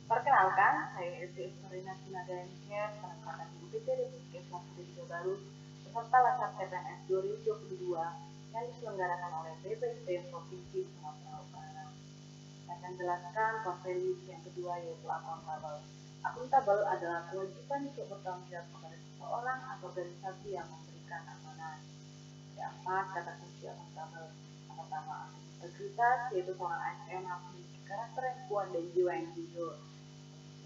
Perkenalkan, saya SD Sorina Sinagaengker, penempatan di UPT di Puskesmas Desa Baru, beserta Laskar CPNS 2022 yang diselenggarakan oleh BPIP Provinsi Sumatera Utara. Saya akan jelaskan konferensi yang kedua yaitu akuntabel. Akuntabel adalah kewajiban untuk bertanggung jawab kepada seseorang atau organisasi yang memberikan amanah. Keempat, kata kunci akuntabel. Yang pertama, integritas, yaitu seorang ASN harus memiliki karakter yang kuat dan jiwa yang jujur.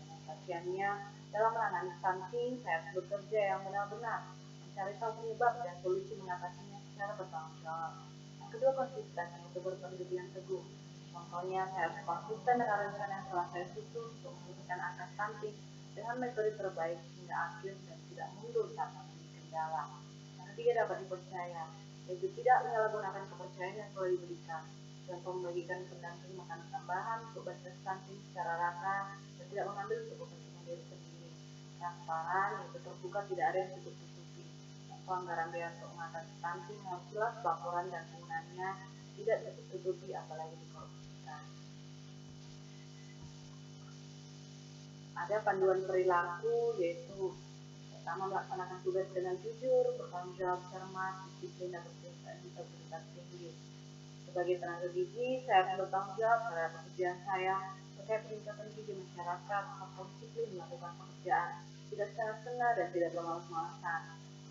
Demonstrasiannya dalam menangani stunting, saya harus bekerja yang benar-benar, mencari tahu penyebab dan solusi mengatasinya secara bertanggung jawab. Yang kedua, konsisten, yaitu berpendirian teguh. Contohnya, saya harus konsisten dengan rencana yang telah saya susun untuk menurunkan angka stunting dengan metode terbaik hingga akhir dan tidak mundur saat mengalami kendala. Yang ketiga, dapat dipercaya, yaitu tidak menyalahgunakan kepercayaan yang telah diberikan. Contoh membagikan pendamping makanan tambahan untuk bantuan stunting secara rata dan tidak mengambil untuk kepentingan diri sendiri. Transparan, yaitu terbuka, tidak ada yang tutup-tutupi. Contoh anggaran biaya untuk mengatasi stunting harus jelas laporan dan penggunaannya, tidak tutup-tutupi apalagi dikorupsikan. Ada panduan perilaku, yaitu pertama, melaksanakan tugas dengan jujur, bertanggung jawab, cermat, disiplin, dan berintegritas tinggi. Sebagai tenaga gizi, saya harus bertanggung jawab terhadap pekerjaan saya terkait peningkatan gizi masyarakat, serta disiplin melakukan pekerjaan tidak setengah-setengah dan tidak bermalas-malasan.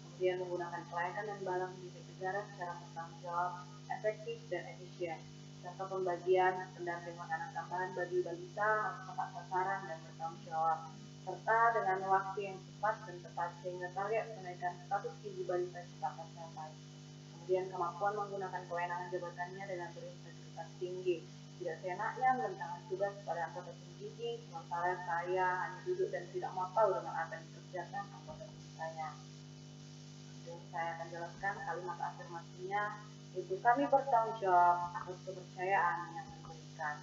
Kemudian menggunakan kelayakan dan barang milik negara secara bertanggung jawab, efektif dan efisien. Contoh pembagian pendamping makanan tambahan bagi balita harus tepat sasaran dan bertanggung jawab, serta dengan waktu yang cepat dan tepat sehingga target kenaikan status gizi balita cepat tercapai. Kemudian kemampuan menggunakan kewenangan jabatannya dengan berintegritas tinggi, tidak seenaknya menentangkan tugas pada anggota tim gizi, sementara saya hanya duduk dan tidak mau tahu dengan apa yang dikerjakan anggota tim saya. Dan saya akan jelaskan kalimat afirmasinya, yaitu kami bertanggung jawab atas kepercayaan yang diberikan.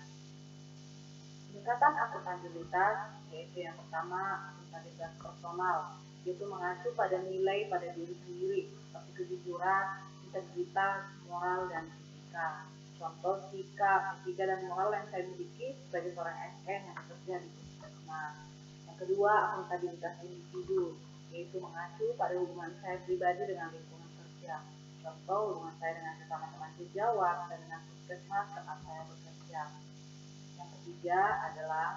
Tingkatan akuntabilitas, yaitu yang pertama akuntabilitas personal, yaitu mengacu pada nilai pada diri sendiri seperti kejujuran, integritas, moral, dan etika. Contoh sikap, etika, dan moral yang saya miliki sebagai seorang ASN yang bekerja di puskesmas. Yang kedua, akuntabilitas individu, yaitu mengacu pada hubungan saya pribadi dengan lingkungan kerja. Contoh hubungan saya dengan sesama teman sejawat dan dengan puskesmas tempat saya bekerja. Yang ketiga adalah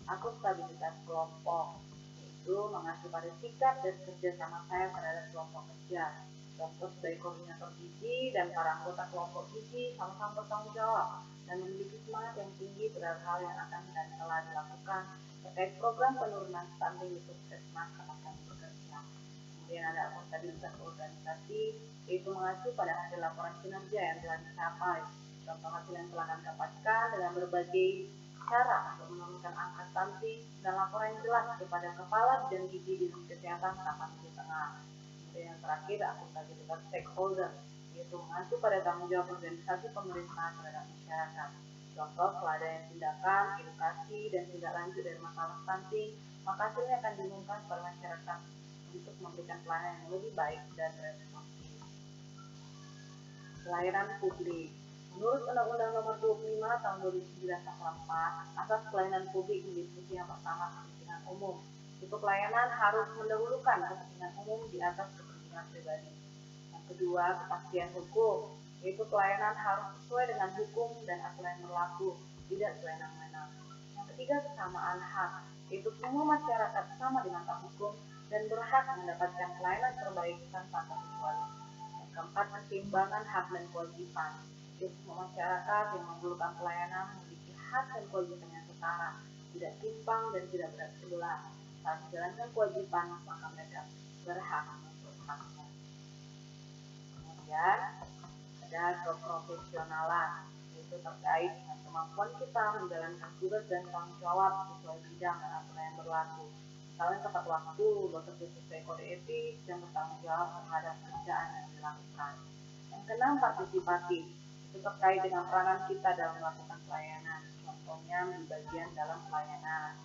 akuntabilitas kelompok, yaitu mengacu pada sikap dan kerjasama saya terhadap kelompok kerja. Contoh sebagai koordinator gizi dan para anggota kelompok gizi sama-sama bertanggung jawab dan memiliki semangat yang tinggi terhadap hal yang akan dan telah dilakukan terkait program penurunan stunting di puskesmas tempat kami bekerja. Kemudian ada akuntabilitas organisasi, yaitu mengacu pada hasil laporan kinerja yang telah dicapai. Contoh hasil yang telah kami dapatkan dengan berbagai cara untuk menurunkan angka stunting dan laporan yang jelas kepada kepala dan gizi dinas kesehatan Tapanuli di Tengah. Kemudian yang terakhir, akuntabilitas stakeholder, yaitu mengacu pada tanggung jawab organisasi pemerintah terhadap masyarakat. Contoh, setelah adanya tindakan, edukasi, dan tindak lanjut dari masalah stunting, maka hasilnya akan diumumkan kepada masyarakat untuk memberikan pelayanan yang lebih baik dan responsif. Pelayanan publik. Menurut Undang-Undang Nomor 25 Tahun 2009 Pasal 4, asas pelayanan publik menjadi fungsi yang pertama kepentingan umum. Itu pelayanan harus mendahulukan kepentingan umum di atas kepentingan pribadi. Yang kedua, kepastian hukum, yaitu pelayanan harus sesuai dengan hukum dan aturan yang berlaku, tidak sewenang-wenang. Yang ketiga, kesamaan hak, yaitu semua masyarakat sama di mata hukum dan berhak mendapatkan pelayanan terbaik tanpa terkecuali. Yang keempat, keseimbangan hak dan kewajiban, yaitu semua masyarakat yang memerlukan pelayanan memiliki hak dan kewajiban yang setara, tidak timpang dan tidak berat sebelah. Saat menjalankan kewajiban, maka mereka berhak untuk haknya. Kemudian ada keprofesionalan, yaitu terkait dengan kemampuan kita menjalankan tugas dan tanggung jawab sesuai bidang dan aturan yang berlaku. Misalnya tepat waktu, bekerja sesuai kode etik, dan bertanggung jawab terhadap pekerjaan yang dilakukan. Yang keenam, partisipatif, itu terkait dengan peranan kita dalam melakukan pelayanan. Contohnya menjadi bagian dalam pelayanan.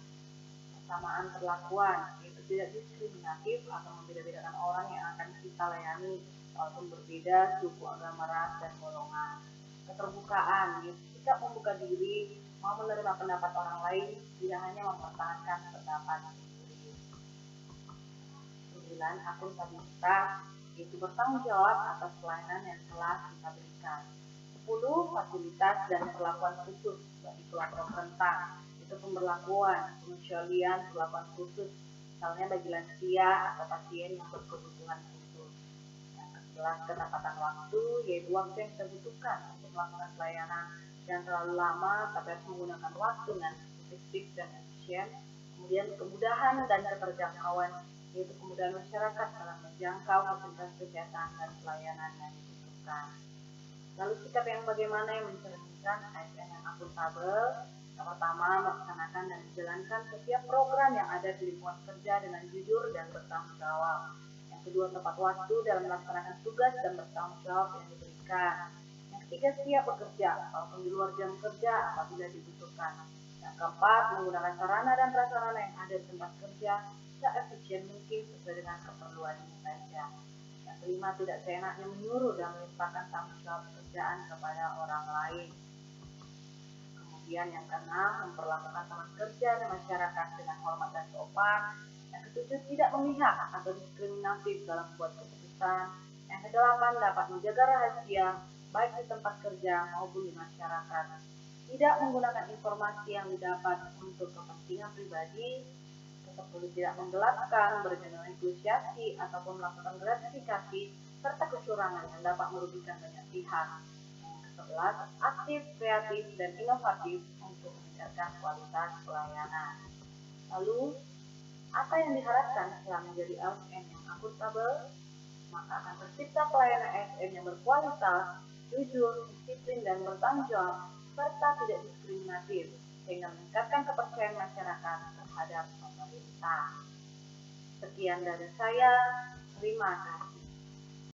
Kesamaan perlakuan, yaitu tidak diskriminatif atau membeda-bedakan orang yang akan kita layani, walaupun berbeda suku, agama, ras, dan golongan. Keterbukaan, yaitu sikap membuka diri mau menerima pendapat orang lain, tidak hanya mempertahankan pendapat sendiri. 9. Akuntabilitas, yaitu bertanggung jawab atas pelayanan yang telah kita berikan. 10. Fasilitas dan perlakuan khusus bagi kelompok rentan, itu pemberlakuan, pengecualian perlakuan khusus, misalnya bagi lansia atau pasien yang berkebutuhan khusus. Yang ke-11, ketepatan waktu, yaitu waktu yang kita butuhkan untuk melakukan pelayanan yang terlalu lama, tapi harus menggunakan waktu dengan efektif dan efisien. Kemudian kemudahan dan keterjangkauan, yaitu kemudahan masyarakat dalam menjangkau fasilitas kesehatan dan pelayanan yang dibutuhkan. Lalu sikap yang bagaimana yang mencerminkan ASN yang akuntabel? Yang pertama, melaksanakan dan menjalankan setiap program yang ada di lingkungan kerja dengan jujur dan bertanggung jawab. Yang kedua, tepat waktu dalam melaksanakan tugas dan bertanggung jawab yang diberikan. Yang ketiga, siap bekerja walaupun di luar jam kerja apabila dibutuhkan. Yang keempat, menggunakan sarana dan prasarana yang ada di tempat kerja seefisien mungkin sesuai dengan keperluannya saja. Yang kelima, tidak seenaknya menyuruh dan melimpahkan tanggung jawab pekerjaan kepada orang lain. Kemudian yang keenam, memperlakukan teman kerja dan masyarakat dengan hormat dan sopan. Yang ketujuh, tidak memihak atau diskriminatif dalam membuat keputusan. Yang kedelapan, dapat menjaga rahasia baik di tempat kerja maupun di masyarakat. Tidak menggunakan informasi yang didapat untuk kepentingan pribadi, seperti tidak menggelapkan, bernegosiasi, ataupun melakukan gratifikasi, serta kecurangan yang dapat merugikan banyak pihak. Yang ke-11, aktif, kreatif, dan inovatif untuk meningkatkan kualitas pelayanan. Lalu, apa yang diharapkan setelah menjadi ASN yang akuntabel? Maka akan tercipta pelayanan ASN yang berkualitas, jujur, disiplin, dan bertanggung jawab, serta tidak diskriminatif, sehingga meningkatkan kepercayaan masyarakat terhadap pemerintah. Sekian dari saya, terima kasih.